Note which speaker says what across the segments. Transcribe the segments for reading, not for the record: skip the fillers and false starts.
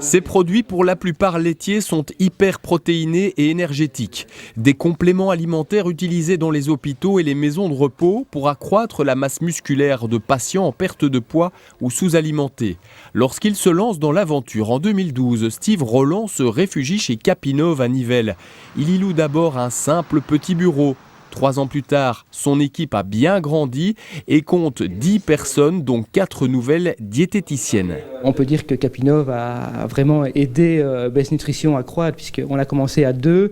Speaker 1: Ces produits, pour la plupart laitiers, sont hyper protéinés et énergétiques. Des compléments alimentaires utilisés dans les hôpitaux et les maisons de repos pour accroître la masse musculaire de patients en perte de poids ou sous-alimentés. Lorsqu'il se lance dans l'aventure en 2012, Steve Rolland se réfugie chez Capinov à Nivelles. Il y loue d'abord un simple petit bureau. 3 ans plus tard, son équipe a bien grandi et compte 10 personnes, dont 4 nouvelles diététiciennes.
Speaker 2: On peut dire que Capinov a vraiment aidé Best Nutrition à croître, puisqu'on a commencé à 2.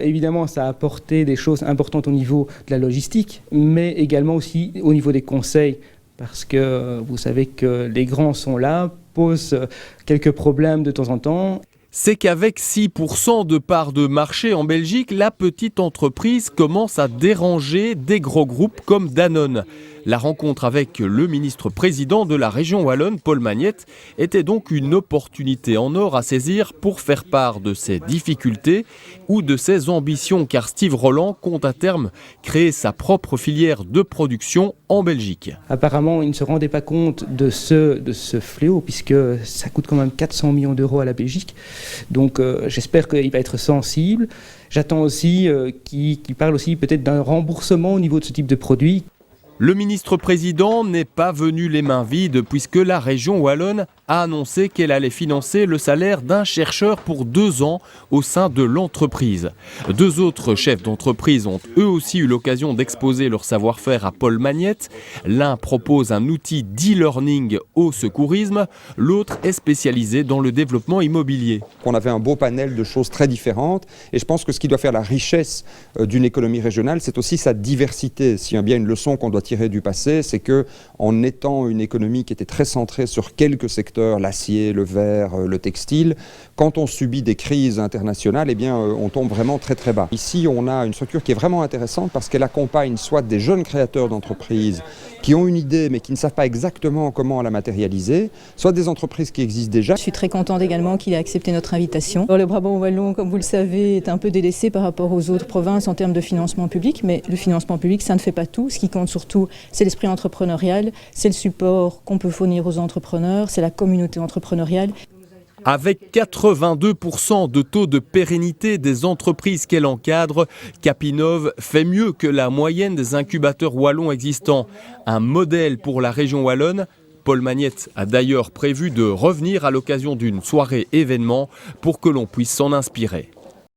Speaker 2: Évidemment, ça a apporté des choses importantes au niveau de la logistique, mais également aussi au niveau des conseils, parce que vous savez que les grands sont là, posent quelques problèmes de temps en temps.
Speaker 1: C'est qu'avec 6% de part de marché en Belgique, la petite entreprise commence à déranger des gros groupes comme Danone. La rencontre avec le ministre-président de la région wallonne, Paul Magnette, était donc une opportunité en or à saisir pour faire part de ses difficultés ou de ses ambitions, car Steve Rolland compte à terme créer sa propre filière de production en Belgique.
Speaker 2: Apparemment, il ne se rendait pas compte de ce fléau, puisque ça coûte quand même 400 millions d'euros à la Belgique. Donc j'espère qu'il va être sensible. J'attends aussi qu'il parle aussi peut-être d'un remboursement au niveau de ce type de produit.
Speaker 1: Le ministre-président n'est pas venu les mains vides, puisque la région wallonne a annoncé qu'elle allait financer le salaire d'un chercheur pour 2 ans au sein de l'entreprise. 2 autres chefs d'entreprise ont eux aussi eu l'occasion d'exposer leur savoir-faire à Paul Magnette. L'un propose un outil d'e-learning au secourisme, l'autre est spécialisé dans le développement immobilier.
Speaker 3: On avait un beau panel de choses très différentes, et je pense que ce qui doit faire la richesse d'une économie régionale, c'est aussi sa diversité. S'il y a bien une leçon qu'on doit tirer du passé, c'est que en étant une économie qui était très centrée sur quelques secteurs, l'acier, le verre, le textile, quand on subit des crises internationales, eh bien, on tombe vraiment très très bas. Ici, on a une structure qui est vraiment intéressante parce qu'elle accompagne soit des jeunes créateurs d'entreprises qui ont une idée mais qui ne savent pas exactement comment la matérialiser, soit des entreprises qui existent déjà.
Speaker 4: Je suis très contente également qu'il ait accepté notre invitation. Le Brabant wallon, comme vous le savez, est un peu délaissé par rapport aux autres provinces en termes de financement public, mais le financement public, ça ne fait pas tout. Ce qui compte surtout, c'est l'esprit entrepreneurial, c'est le support qu'on peut fournir aux entrepreneurs, c'est la communauté entrepreneuriale.
Speaker 1: Avec 82% de taux de pérennité des entreprises qu'elle encadre, Capinov fait mieux que la moyenne des incubateurs wallons existants. Un modèle pour la région wallonne. Paul Magnette a d'ailleurs prévu de revenir à l'occasion d'une soirée événement pour que l'on puisse s'en inspirer.